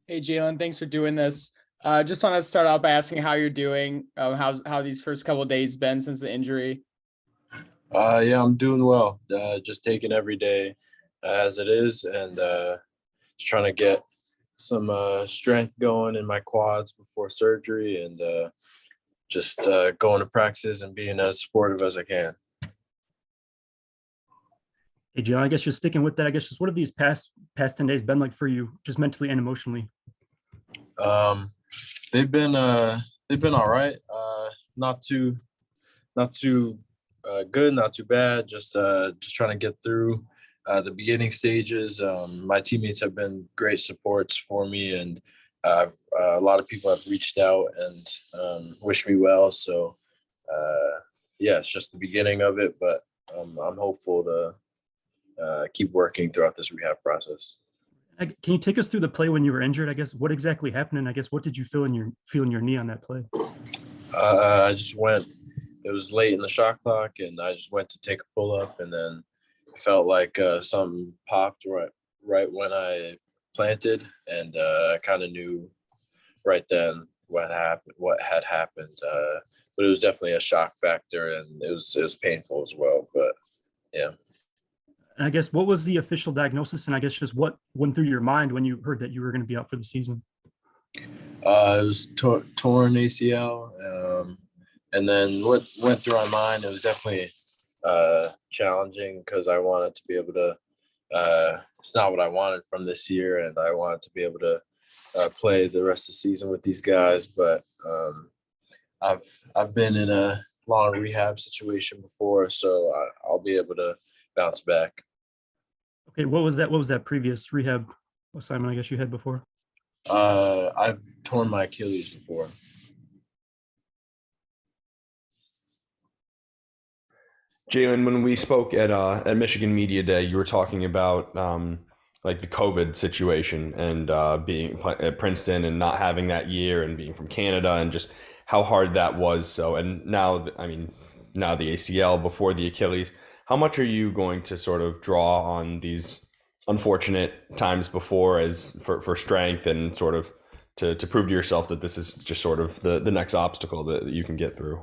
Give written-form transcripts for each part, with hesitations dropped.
Hey, Jaelin, thanks for doing this. Just want to start out by asking how you're doing. How these first couple of days been since the injury? Yeah, I'm doing well. Just taking every day as it is, and just trying to get some strength going in my quads before surgery, and just going to practice and being as supportive as I can. Hey, John, I guess just sticking with that, I guess just what have these past 10 days been like for you, just mentally and emotionally? Um, they've been all right. Not too good, not too bad. Just trying to get through the beginning stages. My teammates have been great supports for me, and a lot of people have reached out and wished me well. So yeah, it's just the beginning of it, but I'm hopeful to keep working throughout this rehab process. Can you take us through the play when you were injured? I guess what exactly happened, and I guess what did you feel in your knee on that play? I just went. It was late in the shot clock, and I just went to take a pull up, and then felt like something popped right when I planted, and I kind of knew right then what had happened. But it was definitely a shock factor, and it was painful as well. But yeah. And I guess what was the official diagnosis, and I guess just what went through your mind when you heard that you were going to be out for the season? It was torn ACL, and then what went through my mind. It was definitely challenging because I wanted to be able to. It's not what I wanted from this year, and I wanted to be able to play the rest of the season with these guys. But I've been in a long rehab situation before, so I'll be able to bounce back. Okay, what was that? What was that previous rehab assignment? I guess you had before. I've torn my Achilles before. Jaelin, when we spoke at Michigan Media Day, you were talking about like the COVID situation and being at Princeton and not having that year and being from Canada and just how hard that was. So, and now, I mean, now the ACL before the Achilles. How much are you going to sort of draw on these unfortunate times before as for strength and sort of to prove to yourself that this is just sort of the next obstacle that you can get through?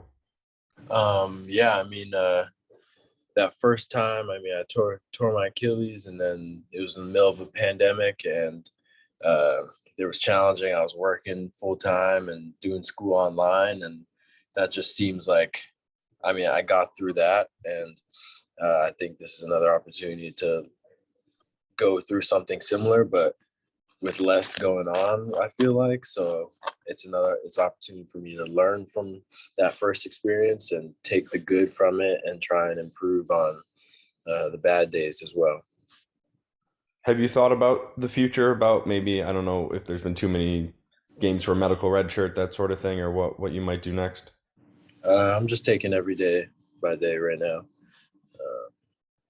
Yeah, I mean, that first time, I mean, I tore my Achilles, and then it was in the middle of a pandemic, and uh, it was challenging. I was working full time and doing school online, and that just seems like, I mean, I got through that, and I think this is another opportunity to go through something similar, but with less going on, I feel like. So it's opportunity for me to learn from that first experience and take the good from it and try and improve on the bad days as well. Have you thought about the future? About maybe, I don't know if there's been too many games for a medical red shirt, that sort of thing, or what you might do next? I'm just taking every day by day right now.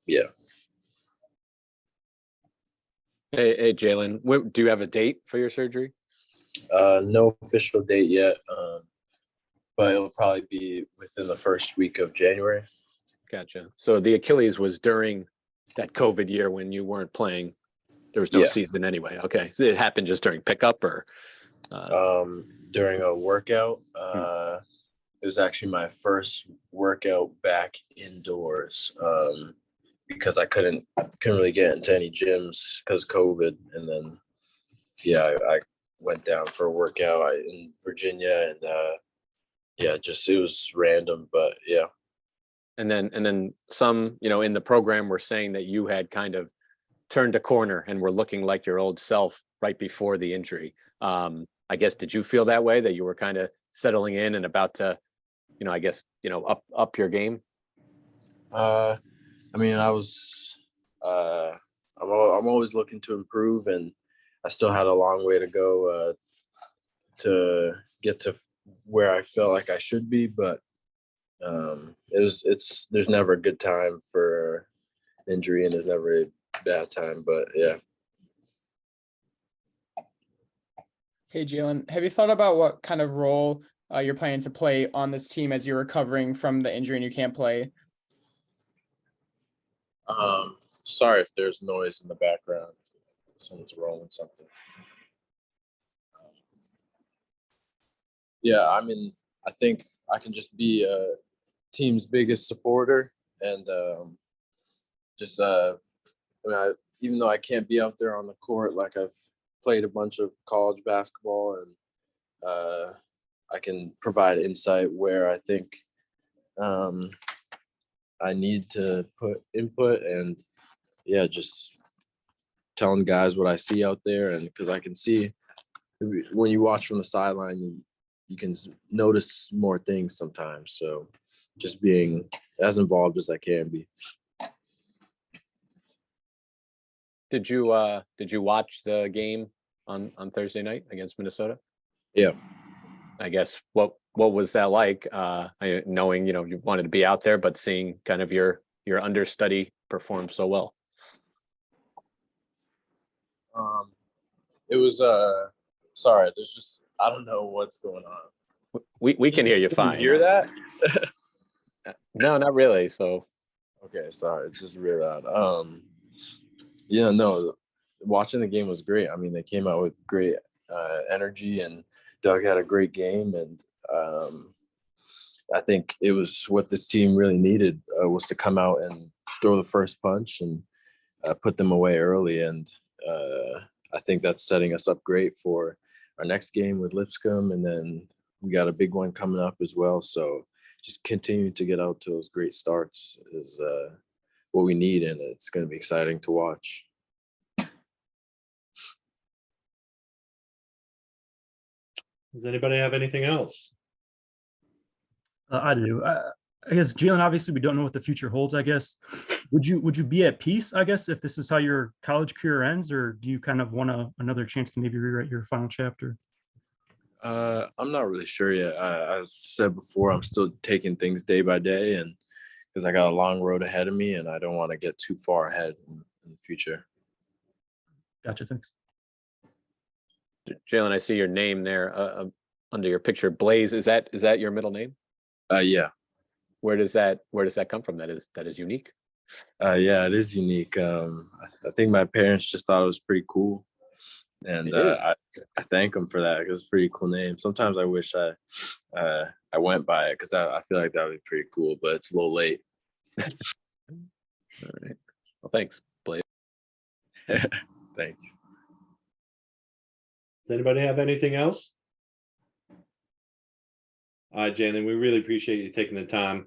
Yeah. Hey, Jaelin, do you have a date for your surgery? No official date yet, but it'll probably be within the first week of January. Gotcha. So the Achilles was during that COVID year when you weren't playing. There was no season anyway. Okay. So it happened just during pickup or? During a workout. It was actually my first workout back indoors because I couldn't really get into any gyms because COVID. And then, yeah, I went down for a workout in Virginia, and yeah, just it was random, but yeah. And then some, in the program were saying that you had kind of turned a corner and were looking like your old self right before the injury. I guess, did you feel that way, that you were kind of settling in and about to, I guess, up your game? I mean, I'm always looking to improve, and I still had a long way to go to get to where I felt like I should be, but there's never a good time for injury, and there's never a bad time, but yeah. Hey, Jaelin, have you thought about what kind of role you're planning to play on this team as you're recovering from the injury and you can't play? Sorry if there's noise in the background. Someone's rolling something. Yeah, I mean, I think I can just be a team's biggest supporter and just even though I can't be out there on the court, like I've played a bunch of college basketball, and I can provide insight where I think I need to put input, and yeah, just telling guys what I see out there, and because I can see when you watch from the sideline, you can notice more things sometimes. So just being as involved as I can be. Did you watch the game on Thursday night against Minnesota? Yeah. I guess what was that like? Knowing you wanted to be out there, but seeing kind of your understudy perform so well. It was sorry, there's just I don't know what's going on. We can hear you fine. Can you hear that? No, not really. So okay, sorry, it's just really loud. Yeah, no, watching the game was great. I mean, they came out with great energy, and Doug had a great game, and I think it was what this team really needed was to come out and throw the first punch and put them away early, and I think that's setting us up great for our next game with Lipscomb, and then we got a big one coming up as well. So just continue to get out to those great starts is what we need, and it's going to be exciting to watch. Does anybody have anything else? I do. I guess, Jaelin, obviously we don't know what the future holds, I guess. Would you be at peace, I guess, if this is how your college career ends, or do you kind of want another chance to maybe rewrite your final chapter? I'm not really sure yet. I said before, I'm still taking things day by day, and because I got a long road ahead of me, and I don't want to get too far ahead in the future. Gotcha, thanks. Jaelin, I see your name there under your picture. Blaze, is that your middle name? Yeah. Where does that come from? That is unique. Yeah, it is unique. I think my parents just thought it was pretty cool, and I thank them for that because it's a pretty cool name. Sometimes I wish I went by it because I feel like that would be pretty cool, but it's a little late. All right. Well, thanks, Blaze. Thank you. Does anybody have anything else? All right, Jaelin, we really appreciate you taking the time.